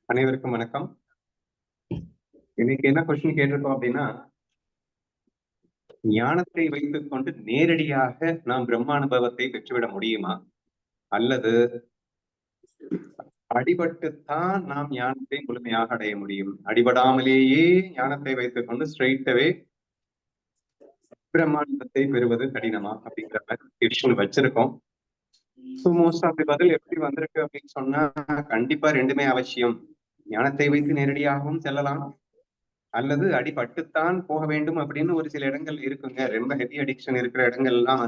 அனைவருக்கும் வணக்கம். இன்னைக்கு என்ன கொஸ்டின் கேட்டிருக்கோம் அப்படின்னா, ஞானத்தை வைத்துக் கொண்டு நேரடியாக நாம் பிரம்மானுபவத்தை பெற்றுவிட முடியுமா? அல்லது அடிபட்டுத்தான் நாம் ஞானத்தை முழுமையாக அடைய முடியும்? அடிபடாமலேயே ஞானத்தை வைத்துக் கொண்டு ஸ்ட்ரெயிட்டவே பிரம்மானந்தத்தை பெறுவது கடினமா? அப்படிங்கிற மாதிரி கொஸ்டின் வச்சிருக்கோம். ஸோ மோஸ்ட் ஆஃப் தி பதில் எப்படி வந்திருக்கு அப்படின்னு சொன்னா, கண்டிப்பா ரெண்டுமே அவசியம். ஞானத்தை வைத்து நேரடியாகவும் செல்லலாம், அல்லது அடிபட்டுத்தான் போக வேண்டும் அப்படின்னு ஒரு சில இடங்கள் இருக்குங்க. ரொம்ப ஹெவி அடிக்ஷன் இருக்கிற இடங்கள்லாம்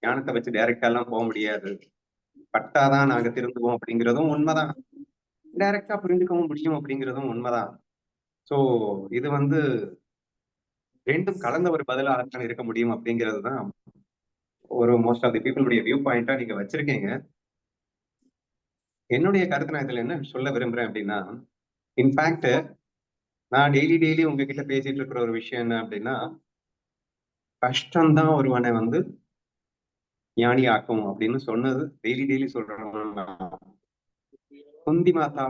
ஞானத்தை வச்சு டைரக்டா எல்லாம் போக முடியாது. பட்டாதான் நாங்க திருந்துவோம் அப்படிங்கிறதும் உண்மைதான். டைரக்டா புரிஞ்சுக்கவும் முடியும் அப்படிங்கிறதும் உண்மைதான். சோ இது ரெண்டும் கலந்த ஒரு பதிலாக இருக்க முடியும் அப்படிங்கிறது தான் ஒரு மோஸ்ட் ஆஃப் தி பீப்புளுடைய வியூ பாயிண்டா நீங்க வச்சிருக்கீங்க. என்னுடைய கருத்து நான் இதுல என்ன சொல்ல விரும்புறேன் அப்படின்னா, இன்ஃபேக்ட் நான் டெய்லி உங்ககிட்ட பேசிட்டு இருக்கிற ஒரு விஷயம் என்ன அப்படின்னா, கஷ்டம்தான் ஒருவனை ஞானி ஆக்கும் அப்படின்னு சொன்னது டெய்லி சொல்றேன். குந்தி மாதா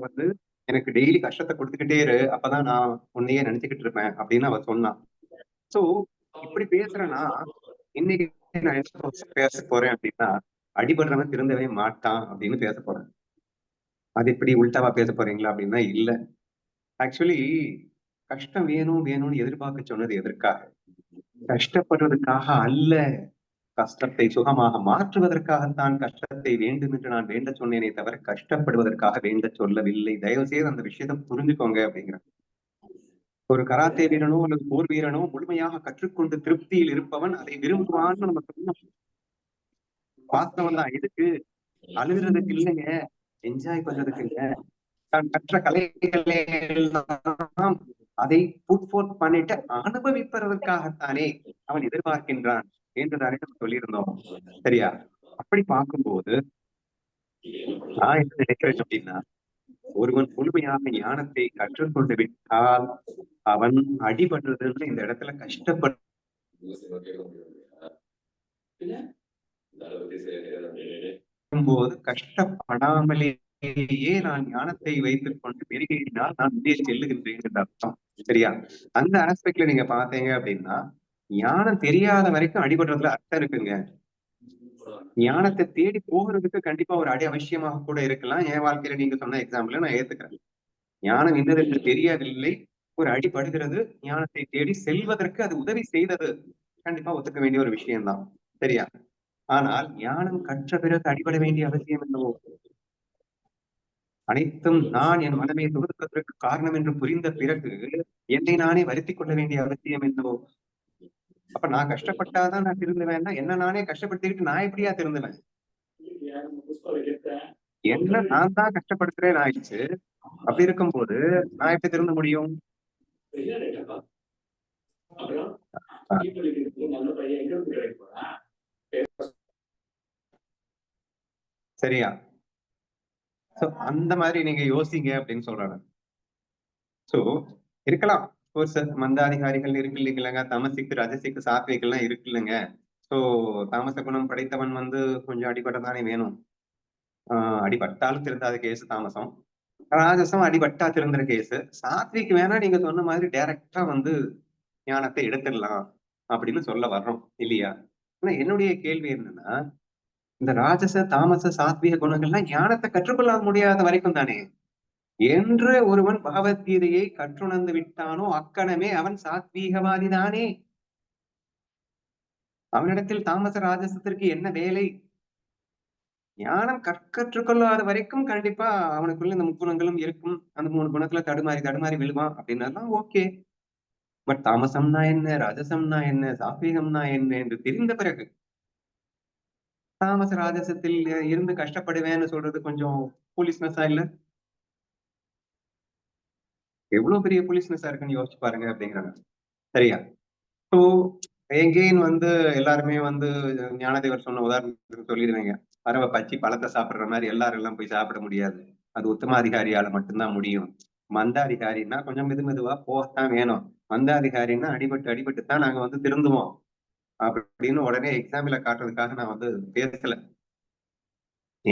எனக்கு டெய்லி கஷ்டத்தை கொடுத்துக்கிட்டே இரு, அப்பதான் நான் உன்னையே நினைச்சுக்கிட்டு இருப்பேன் அப்படின்னு அவ சொன்னான். சோ இப்படி பேசுறேன்னா, இன்னைக்கு நான் என்ன பேச போறேன் அப்படின்னா, அடிபடுறவன் திருந்தவே மாட்டான் அப்படின்னு பேச போறேன். அது எப்படி உள்டாவா பேச போறீங்களா அப்படின்னா இல்ல. ஆக்சுவலி கஷ்டம் வேணும்னு எதிர்பார்க்க சொன்னது எதற்காக? கஷ்டப்படுறதுக்காக அல்ல, கஷ்டத்தை சுகமாக மாற்றுவதற்காகத்தான் கஷ்டத்தை வேண்டும் என்று நான் வேண்ட சொன்னேனே தவிர கஷ்டப்படுவதற்காக வேண்ட சொல்லவில்லை. தயவு செய்து அந்த விஷயத்தை புரிஞ்சுக்கோங்க அப்படிங்கிற. ஒரு கராத்தே வீரனோ அல்லது போர் வீரனோ முழுமையாக கற்றுக்கொண்டு திருப்தியில் இருப்பவன் அதை விரும்புவான்னு நம்ம சொன்னோம். பார்த்தவன் தான். இதுக்கு அழுகிறதுக்கு இல்லைங்க, என்ஜாய் பண்றதுக்கு இல்ல, தான் கற்ற கலைகளை எல்லாம் அதை புட்ஃபோர்த் பண்ணிட்டு அனுபவிப்பதற்காகத்தானே அவன் எதிர்பார்க்கின்றான் என்றுதானே நம்ம சொல்லியிருந்தோம். சரியா? அப்படி பார்க்கும்போது நான் என்ன நினைக்கிறேன் அப்படின்னா, ஒருவன் முழுமையாக ஞானத்தை கற்றுக்கொண்டு விட்டால் அவன் அடிபடுறதுன்னு இந்த இடத்துல கஷ்டப்படும் போது கஷ்டப்படாமலேயே நான் ஞானத்தை வைத்துக் கொண்டு பெருகினால் நான் உள்ளே செல்லுகின்றேன் என்று அர்த்தம். சரியா? அந்த ஆஸ்பெக்ட்ல நீங்க பாத்தீங்க அப்படின்னா, ஞானம் தெரியாத வரைக்கும் அடிபடுறதுல அர்த்தம் இருக்குங்க. ஞானத்தை தேடி போகிறதுக்கு கண்டிப்பா ஒரு அடி அவசியமாக கூட இருக்கலாம். என் வாழ்க்கையில நீங்க சொன்ன எக்ஸாம்பிள் நான் ஏத்துக்கிறேன். ஞானம் இன்னதென்று தெரியவில்லை, ஒரு அடிபடுகிறது, ஞானத்தை தேடி செல்வதற்கு அது உதவி செய்தது, கண்டிப்பா ஒத்துக்க வேண்டிய ஒரு விஷயம்தான். சரியா? ஆனால் ஞானம் கற்ற பிறகு அடிபட வேண்டிய அவசியம் என்னவோ? அனைத்தும் நான் என் மனமே துவக்கத்திற்கு காரணம் என்று புரிந்த பிறகு என்னை நானே வருத்திக் கொள்ள வேண்டிய அவசியம் என்னவோ? அப்ப நான் கஷ்டப்பட்டாதான் நான் திருந்துவேன்னா, என்ன நானே கஷ்டப்படுத்திக்கிட்டு நான் எப்படியா திருந்துவேன்? என்ன நான் தான் கஷ்டப்படுத்துறேன் ஆயிடுச்சு. அப்படி இருக்கும்போது நான் எப்படி திருந்த முடியும்? சரியா? அந்த மாதிரி நீங்க யோசிங்க அப்படின்னு சொல்றாங்க. சோ இருக்கலாம், மந்தாதிகாரிகள் இருக்கு இல்லைங்களா, தமசிக்கு ரஜசிக்கு சாத்விகள்லாம் இருக்கு இல்லைங்க. சோ தாமச குணம் படைத்தவன் கொஞ்சம் அடிபடத்தானே வேணும். அடிபட்டாலும் திருந்தாத கேஸ் தாமசம், ராஜசம் அடிபட்டா திருந்துற கேஸ். சாத்விக்கு வேணா நீங்க சொன்ன மாதிரி டைரக்டா ஞானத்தை எடுத்துடலாம் அப்படின்னு சொல்ல வர்றோம் இல்லையா? ஆனா என்னுடைய கேள்வி என்னன்னா, இந்த ராஜச தாமச சாத்விக குணங்கள்லாம் ஞானத்தை கற்றுக்கொள்ள முடியாத வரைக்கும் தானே. என்று ஒருவன் பகவத்கீதையை கற்றுணர்ந்து விட்டானோ அக்கணமே அவன் சாத்வீகவாதி தானே. அவனிடத்தில் தாமச ராஜசத்திற்கு என்ன வேலை? ஞானம் கற்றுக்கொள்ளாத வரைக்கும் கண்டிப்பா அவனுக்குள்ள இந்த முக்குணங்களும் இருக்கும். அந்த 3 குணத்துல தடுமாறி விழுவான் அப்படின்னாதான் ஓகே. பட் தாமசம்னா என்ன, ராஜசம்னா என்ன, சாத்வீகம்னா என்ன என்று தெரிந்த பிறகு தாமச ராஜசத்தில் இருந்து கஷ்டப்படுவேன்னு சொல்றது கொஞ்சம் போலீஸ்னஸா இல்ல? எவ்வளவு பெரிய போலீஸ்னஸா இருக்குன்னு யோசிச்சு பாருங்க அப்படிங்கிறாங்க. சரியா? ஸோ எங்கேயும் எல்லாருமே ஞானதேவர் சொன்ன உதாரணத்துக்கு சொல்லிடுவேங்க. பறவை பச்சி பழத்தை சாப்பிடுற மாதிரி எல்லாரும் எல்லாம் போய் சாப்பிட முடியாது. அது உத்தமாதிகாரியால மட்டும்தான் முடியும். மந்தாதிகாரின்னா கொஞ்சம் மெதுவா போகத்தான் வேணும். மந்தாதிகாரின்னா அடிபட்டு தான் நாங்க திருந்துவோம் அப்படின்னு உடனே எக்ஸாம்பிள காட்டுறதுக்காக நான் பேசல.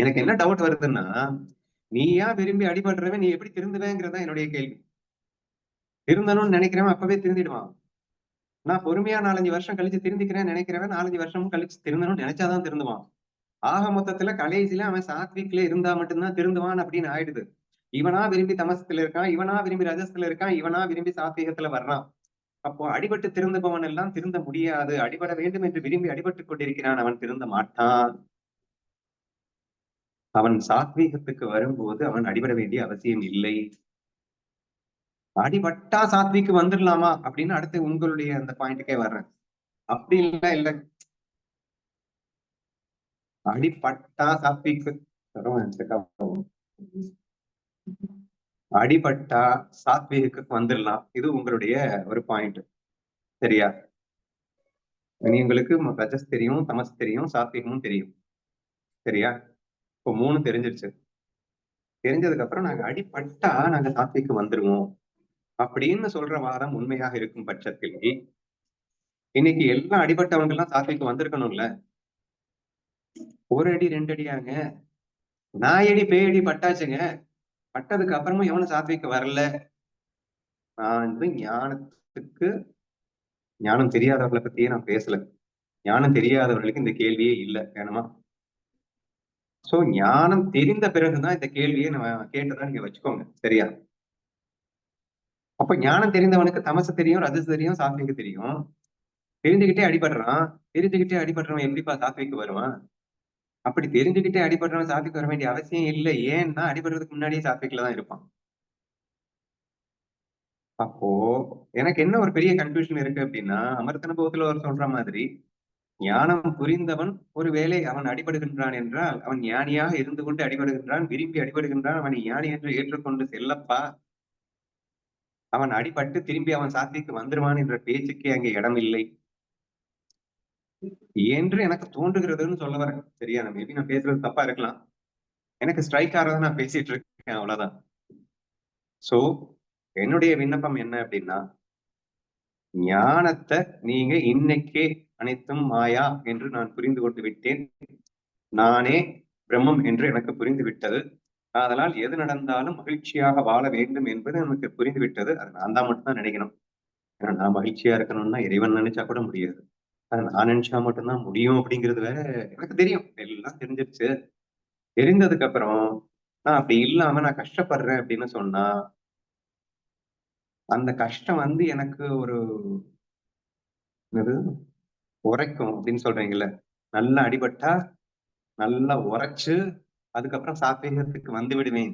எனக்கு என்ன டவுட் வருதுன்னா, நீயா விரும்பி அடிபடுறவன் நீ எப்படி திருந்துவேங்கிறதா என்னுடைய கேள்வி. திருந்தணும்னு நினைக்கிறவன் அப்பவே திருந்திடுவான். நான் பொறுமையா 4-5 வருஷம் கழிச்சு திருந்திக்கிறேன்னு நினைக்கிறவன் 4-5 வருஷமும் கழிச்சு திருந்தணும்னு நினைச்சாதான் திருந்துவான். ஆக மொத்தத்துல கடைசியில அவன் சாத்விக்ல இருந்தா மட்டும்தான் திருந்துவான் அப்படின்னு ஆயிடுது. இவனா விரும்பி தமசத்துல இருக்கான், இவனா விரும்பி ரஜஸ்ல இருக்கான், இவனா விரும்பி சாத்வீகத்துல வர்றான். அப்போ அடிபட்டு திருந்துபவன் எல்லாம் திருந்த முடியாது. அடிபட வேண்டும் என்று விரும்பி அடிபட்டுக் கொண்டிருக்கிறான், அவன் திருந்த மாட்டான். அவன் சாத்வீகத்துக்கு வரும்போது அவன் அடிபட வேண்டிய அவசியம் இல்லை. அடிபட்டா சாத்விக்கு வந்துடலாமா அப்படின்னு அடுத்து உங்களுடைய அந்த பாயிண்ட்டுக்கே வர்றேன். அப்படி இல்ல அடிபட்டா சாத்விக்கு அடிபட்டா சாத்வீகுக்கு வந்துடலாம். இது உங்களுடைய ஒரு பாயிண்ட். சரியா? உங்களுக்கு ரஜஸ் தெரியும், தமஸ் தெரியும், சாத்வீகமும் தெரியும். சரியா? இப்போ 3 தெரிஞ்சிருச்சு. தெரிஞ்சதுக்கு அப்புறம் நாங்க அடிபட்டா நாங்க சாத்விக்கு வந்துருவோம் அப்படின்னு சொல்ற வாதம் உண்மையாக இருக்கும் பட்சத்தில் இன்னைக்கு எல்லாம் அடிபட்டவங்க எல்லாம் சாத்விக்கு வந்திருக்கணும்ல. 1 அடி 2 அடியாங்க, நாயடி பேயடி பட்டாச்சுங்க. பட்டதுக்கு அப்புறமும் எவனும் சாத்விக்கு வரல. நான் வந்து ஞானம் தெரியாதவர்களை பத்தியே நான் பேசல. ஞானம் தெரியாதவர்களுக்கு இந்த கேள்வியே இல்லை. வேணுமா? சோ ஞானம் தெரிந்த பிறகுதான் இந்த கேள்வியை நம்ம கேட்டதா நீங்க வச்சுக்கோங்க. சரியா? அப்ப ஞானம் தெரிந்தவனுக்கு தமசு தெரியும், ரஜஸ் தெரியும், சாத்விக்கு தெரியும். தெரிஞ்சுக்கிட்டே அடிபடுறான். தெரிஞ்சுக்கிட்டே அடிபடுறவன் எப்படிப்பா சாத்விக்கு வருவான்? அப்படி தெரிஞ்சுக்கிட்டே அடிபடுறவன் சாத்விக்கு வர வேண்டிய அவசியம் இல்லை. ஏன்னா அடிபடுறதுக்கு முன்னாடியே சாத்விக்ல தான் இருப்பான். அப்போ எனக்கு என்ன ஒரு பெரிய கன்ஃபியூஷன் இருக்கு அப்படின்னா, அமிர்த அனுபவத்துல ஒரு சொல்ற மாதிரி ஞானம் புரிந்தவன் ஒருவேளை அவன் அடிபடுகின்றான் என்றால் அவன் ஞானியாக இருந்து கொண்டு அடிபடுகின்றான், விரும்பி அடிபடுகின்றான். அவன் ஞானி என்று ஏற்றுக்கொண்டு செல்லப்பா. அவன் அடிபட்டு திரும்பி அவன் சாத்விக்கு வந்துருவான் என்ற பேச்சுக்கே அங்கே இடம் இல்லை என்று எனக்கு தோன்றுகிறதுன்னு சொல்ல வரேன். சரியா? மேபி நான் பேசுறது தப்பா இருக்கலாம். எனக்கு ஸ்ட்ரைக் ஆறத நான் பேசிட்டு இருக்கேன், அவ்வளவுதான். சோ என்னுடைய விண்ணப்பம் என்ன அப்படின்னா, ஞானத்தை நீங்க இன்னைக்கே அனைத்தும் மாயா என்று நான் புரிந்து கொண்டு விட்டேன். நானே பிரம்மம் என்று எனக்கு புரிந்து விட்டது. அதனால் எது நடந்தாலும் மகிழ்ச்சியாக வாழ வேண்டும் என்பது எனக்கு புரிந்து விட்டது. அது நான் தான் மட்டும்தான் நினைக்கணும். ஏன்னா நான் மகிழ்ச்சியா இருக்கணும்னா இறைவன் நினைச்சா கூட முடியாது. அது நான் நினைச்சா மட்டும்தான் முடியும் அப்படிங்கிறது வேற. எனக்கு தெரியும், எல்லாம் தெரிஞ்சிருச்சு. தெரிந்ததுக்கு அப்புறம் நான் அப்படி இல்லாம நான் கஷ்டப்படுறேன் அப்படின்னு சொன்னா அந்த கஷ்டம் வந்து எனக்கு ஒரு உரைக்கும் அப்படின்னு சொல்றீங்கல்ல. நல்லா அடிபட்டா நல்லா உரைச்சு அதுக்கப்புறம் சாத்வீகத்துக்கு வந்து விடுவேன்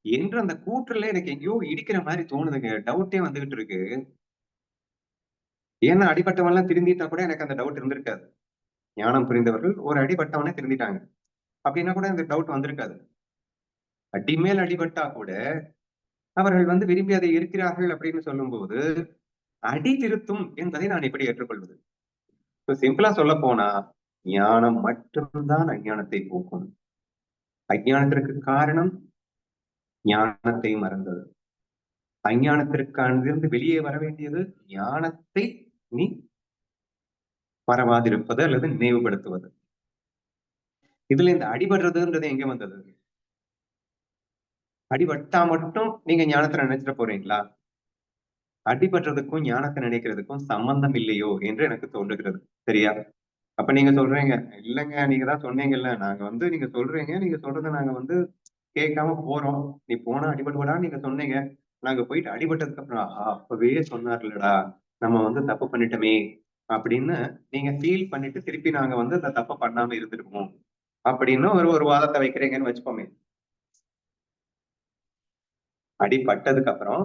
என்று அந்த கூற்றுல எனக்கு எங்கேயோ இடிக்கிற மாதிரி தோணுதுங்க. டவுட்டே வந்துகிட்டு இருக்கு. ஏன்னா அடிபட்டவன் எல்லாம் திருந்திட்டா கூட எனக்கு அந்த டவுட் இருந்திருக்காது. ஞானம் புரிந்தவர்கள் ஒரு அடிபட்டவனே திருந்திட்டாங்க அப்படின்னா கூட அந்த டவுட் வந்திருக்காது. அடிமேல் அடிபட்டா கூட அவர்கள் வந்து விரும்பி அதை இருக்கிறார்கள் அப்படின்னு சொல்லும் போது அடி திருத்தும் என்பதை நான் எப்படி ஏற்றுக்கொள்வது? சிம்பிளா சொல்ல போனா ஞானம் மட்டும்தான் அஞ்ஞானத்தை போக்கும். அஞ்ஞானத்திற்கு காரணம் ஞானத்தை மறந்தது. அஞ்ஞானத்திற்கானிருந்து வெளியே வர வேண்டியது ஞானத்தை நீ மறவாதிருப்பது அல்லது நினைவுபடுத்துவது. இதுல இந்த அடிபடுறதுன்றது எங்க வந்தது? அடிபட்டா மட்டும் நீங்க ஞானத்தை நினைச்சிட போறீங்களா? அடிபடுறதுக்கும் ஞானத்தை நினைக்கிறதுக்கும் சம்பந்தம் இல்லையோ என்று எனக்கு தோன்றுகிறது. சரியா? அப்ப நீங்க சொல்றீங்க, இல்லைங்க நீங்க தான் சொன்னீங்கல்ல, நாங்க வந்து நீங்க சொல்றீங்க, நீங்க சொல்றதை நாங்க வந்து கேட்காம போறோம். நீ போனா அடிபடுவடான்னு நீங்க சொன்னீங்க. நாங்க போயிட்டு அடிபட்டதுக்கு அப்புறம் அப்பவே சொன்னார்லடா, நம்ம வந்து தப்பு பண்ணிட்டோமே அப்படின்னு நீங்க ஃபீல் பண்ணிட்டு திருப்பி நாங்க வந்து அந்த தப்பை பண்ணாம இருந்திருப்போம் அப்படின்னு ஒரு ஒரு வாதத்தை வைக்கிறீங்கன்னு வச்சுப்போமே. அடிபட்டதுக்கு அப்புறம்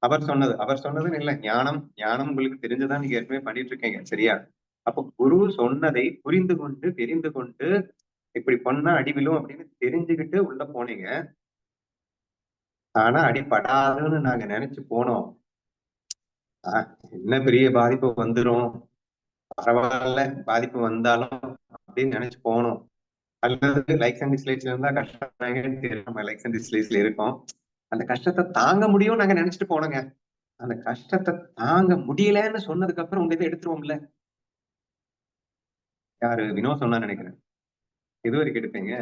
அவர் சொன்னதுன்னு இல்லை, ஞானம் ஞானம் உங்களுக்கு தெரிஞ்சுதான் நீங்க ஏற்கனவே பண்ணிட்டு இருக்கீங்க. சரியா? அப்போ குரு சொன்னதை புரிந்து கொண்டு தெரிந்து கொண்டு இப்படி பண்ணா அடிவிலும் அப்படின்னு தெரிஞ்சுக்கிட்டு உள்ள போனீங்க. ஆனா அடிபடாதுன்னு நாங்க நினைச்சு போனோம். என்ன பெரிய பாதிப்பு வந்துரும், பரவாயில்ல பாதிப்பு வந்தாலும் அப்படின்னு நினைச்சு போனோம். அல்லது லைக்ஸ் அண்ட் டிஸ்லைக்ஸ்ல இருந்தா கஷ்டம் தெரியும், நம்ம லைக்ஸ் அண்ட் டிஸ்லைக்ஸ்ல இருக்கோம். அந்த கஷ்டத்தை தாங்க முடியும் நாங்க நினைச்சிட்டு போனோங்க. அந்த கஷ்டத்தை தாங்க முடியலன்னு சொன்னதுக்கு அப்புறம் உங்க இதை எடுத்துருவோம்ல. யாரு வினோ சொன்னா நினைக்கிறேன். எது வரைக்கும் எடுப்பீங்க?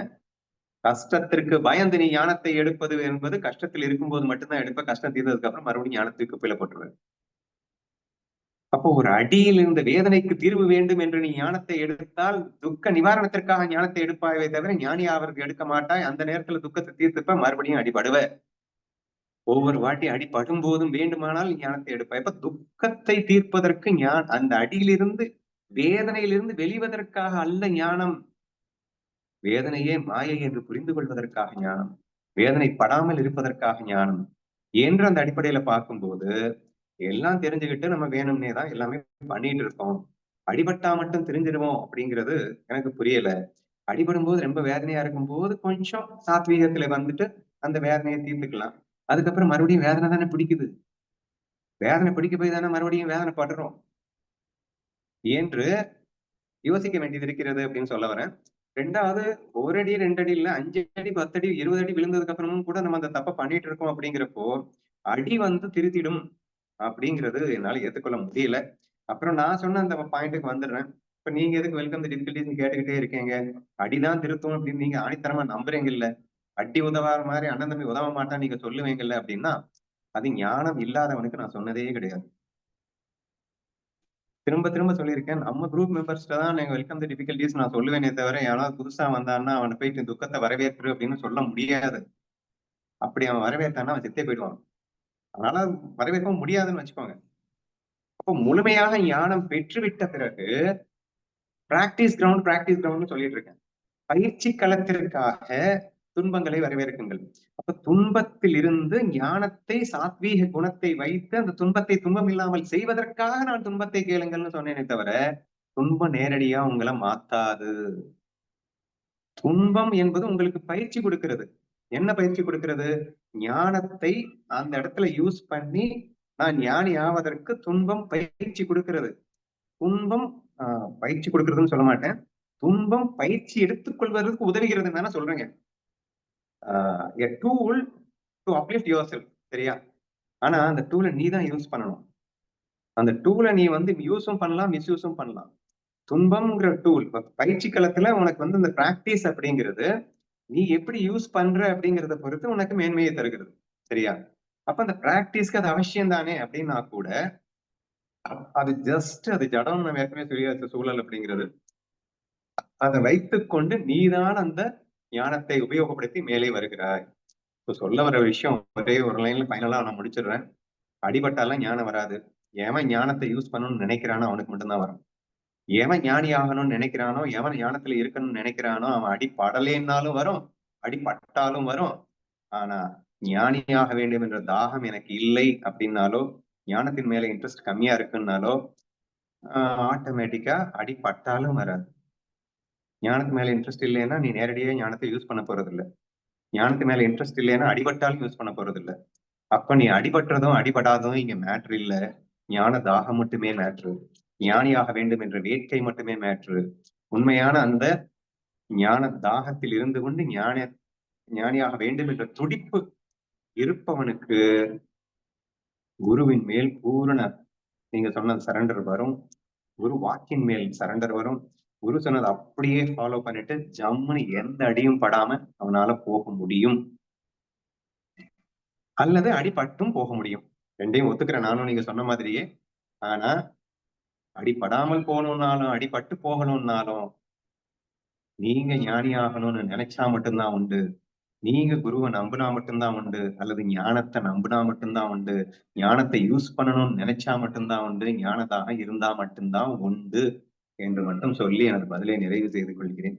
கஷ்டத்திற்கு பயந்து நீ ஞானத்தை எடுப்பது என்பது கஷ்டத்தில் இருக்கும்போது மட்டும்தான் எடுப்ப. கஷ்டம் தீர்ந்ததுக்கு அப்புறம் மறுபடியும் ஞானத்துக்கு குப்பையில போட்டுருவேன். அப்போ ஒரு அடியில் இருந்த வேதனைக்கு தீர்வு வேண்டும் என்று நீ ஞானத்தை எடுத்தால் துக்க நிவாரணத்திற்காக ஞானத்தை எடுப்பாயே தவிர ஞானி அவருக்கு எடுக்க மாட்டாய். அந்த நேரத்துல துக்கத்தை தீர்த்துப்ப மறுபடியும் அடிபடுவ. ஒவ்வொரு வாட்டி அடிபடும் போதும் வேண்டுமானால் ஞானத்தை எடுப்பாய். இப்ப துக்கத்தை தீர்ப்பதற்கு அந்த அடியிலிருந்து வேதனையிலிருந்து வெளிவதற்காக அல்ல ஞானம். வேதனையே மாயை என்று புரிந்து கொள்வதற்காக ஞானம், வேதனைப்படாமல் இருப்பதற்காக ஞானம் என்று அந்த அடிப்படையில பார்க்கும்போது எல்லாம் தெரிஞ்சுக்கிட்டு நம்ம வேணும்னே தான் எல்லாமே பண்ணிட்டு இருக்கோம். அடிபட்டா மட்டும் தெரிஞ்சிருவோம் அப்படிங்கிறது எனக்கு புரியல. அடிபடும் போது ரொம்ப வேதனையா இருக்கும் போது கொஞ்சம் சாத்வீகத்துல வந்துட்டு அந்த வேதனையை தீர்த்துக்கலாம். அதுக்கப்புறம் மறுபடியும் வேதனை தானே பிடிக்குது. வேதனை பிடிக்க போய் தானே மறுபடியும் வேதனை படுறோம் என்று யோசிக்க வேண்டியது இருக்கிறது அப்படின்னு சொல்ல வரேன். ரெண்டாவது, 1 அடி 2 அடி இல்ல 5 அடி 10 அடி 20 அடி விழுந்ததுக்கு அப்புறமும் கூட நம்ம அந்த தப்பை பண்ணிட்டு இருக்கோம் அப்படிங்கிறப்போ அடி வந்து திருத்திடும் அப்படிங்கிறது என்னால ஏத்துக்கொள்ள முடியல. அப்புறம் நான் சொன்ன அந்த பாயிண்ட்டுக்கு வந்துடுறேன். இப்ப நீங்க எதுக்கு வெல்கம் தி டிஃபிகல்டிஸ் கேட்டுக்கிட்டே இருக்கீங்க? அடிதான் திருத்தும் அப்படின்னு நீங்க ஆணித்தரமா நம்புறீங்கல்ல, அடி உதவாத மாதிரி அண்ணன் தம்பி உதவ மாட்டான்னு நீங்க சொல்லுவீங்கல்ல அப்படின்னா அது ஞானம் இல்லாதவனுக்கு நான் சொன்னதே கிடையாது. திரும்ப திரும்ப சொல்லியிருக்கேன். நம்ம குரூப் மெம்பர்ஸ்ட தான் நீங்க வெல்கம் தி டிஃபிகல்டிஸ் நான் சொல்லுவேனே தவிர யாராவது புதுசா வந்தான்னா அவனை போயிட்டு துக்கத்தை வரவேற்று அப்படின்னு சொல்ல முடியாது. அப்படி அவன் வரவேற்றான்னா அவன் செத்தே போயிடுவான். அதனால வரவேற்கவும் முடியாதுன்னு வச்சுக்கோங்க. அப்போ முழுமையாக ஞானம் பெற்றுவிட்ட பிறகு பிராக்டிஸ் கிரவுண்ட் சொல்லிட்டு இருக்கேன். பயிற்சி களத்திற்காக துன்பங்களை வரவேற்குங்கள். அப்ப துன்பத்தில் இருந்து ஞானத்தை சாத்வீக குணத்தை வைத்து அந்த துன்பத்தை துன்பம் இல்லாமல் செய்வதற்காக நான் துன்பத்தை கேளுங்கள்னு சொன்னேனே தவிர துன்பம் நேரடியா உங்களை மாத்தாது. துன்பம் என்பது உங்களுக்கு பயிற்சி கொடுக்கிறது. என்ன பயிற்சி கொடுக்கிறது? ஞானத்தை அந்த இடத்துல யூஸ் பண்ணி நான் ஞானி ஆவதற்கு துன்பம் பயிற்சி கொடுக்கிறது. துன்பம் பயிற்சி கொடுக்கறதுன்னு சொல்ல மாட்டேன். துன்பம் பயிற்சி எடுத்துக்கொள்வதற்கு உதவுகிறது தானே சொல்றேங்க. a tool to uplift yourself. சரியா? ஆனா அந்த டூலை நீ தான் யூஸ் பண்ணணும். அந்த டூலை நீ வந்து யூஸும் பண்ணலாம், மிஸ்யூஸும் பண்ணலாம். துன்பம்ங்கிற டூல் பயிற்சி களத்துல உனக்கு வந்து இந்த பிராக்டிஸ் அப்படிங்கிறது நீ எப்படி யூஸ் பண்ற அப்படிங்கிறத பொறுத்து உனக்கு மேன்மையை தருகிறது. சரியா? அப்ப அந்த பிராக்டிஸ்க்கு அது அவசியம் தானே அப்படின்னா கூட அது ஜஸ்ட் அது ஜடம் நம்ம ஏற்கனவே சொல்லியாச்ச சூழல் அப்படிங்கிறது. அதை வைத்துக்கொண்டு நீதான் அந்த ஞானத்தை உபயோகப்படுத்தி மேலே வருகிறாய். இப்ப சொல்ல வர விஷயம் ஒரே ஒரு லைன்ல ஃபைனலா நான் முடிச்சிடுறேன். அடிபட்டாலாம் ஞானம் வராது. எவன் ஞானத்தை யூஸ் பண்ணணும்னு நினைக்கிறானோ அவனுக்கு மட்டும்தான் வரும். எவன் ஞானி ஆகணும்னு நினைக்கிறானோ, எவன் ஞானத்துல இருக்கணும்னு நினைக்கிறானோ அவன் அடிப்படலைன்னாலும் வரும், அடிபட்டாலும் வரும். ஆனா ஞானியாக வேண்டும் என்ற தாகம் எனக்கு இல்லை அப்படின்னாலோ, ஞானத்தின் மேல இன்ட்ரெஸ்ட் கம்மியா இருக்குன்னாலோ ஆட்டோமேட்டிக்கா அடிபட்டாலும் வராது. ஞானத்து மேல இன்ட்ரெஸ்ட் இல்லைன்னா நீ நேரடியாக ஞானத்தை யூஸ் பண்ண போறது இல்லை. ஞானத்து மேல இன்ட்ரெஸ்ட் இல்லைன்னா அடிபட்டாலும் யூஸ் பண்ண போறது இல்லை. அப்ப நீ அடிபட்டுறதும் அடிபடாததும் இங்க மேட்ரு இல்ல. ஞான தாகம் மட்டுமே மேட்ரு. ஞானியாக வேண்டும் என்ற வேட்கை மட்டுமே மேட்ரு. உண்மையான அந்த ஞான தாகத்தில் இருந்து கொண்டு ஞானியாக வேண்டும் என்ற துடிப்பு இருப்பவனுக்கு குருவின் மேல் பூரண நீங்க சொன்னது சரண்டர் வரும். குரு வாக்கின் மேல் சரண்டர் வரும். குரு சொன்னதை அப்படியே ஃபாலோ பண்ணிட்டு ஜம்முன்னு எந்த அடியும் படாம அவனால போக முடியும். அல்லது அடிபட்டும் போக முடியும். ரெண்டையும் ஒத்துக்கிறேன் நானும் நீங்க சொன்ன மாதிரியே. ஆனா அடிபடாமல் போகணும்னாலும் அடிபட்டு போகணும்னாலும் நீங்க ஞானி ஆகணும்னு நினைச்சா மட்டும்தான் உண்டு. நீங்க குருவை நம்பினா மட்டும்தான் உண்டு. அல்லது ஞானத்தை நம்பினா மட்டும்தான் உண்டு. ஞானத்தை யூஸ் பண்ணணும்னு நினைச்சா மட்டும்தான் உண்டு. ஞானதாக இருந்தா மட்டும்தான் உண்டு என்று மட்டும் சொல்லி எனது பதிலை நிறைவு செய்து கொள்கிறேன்.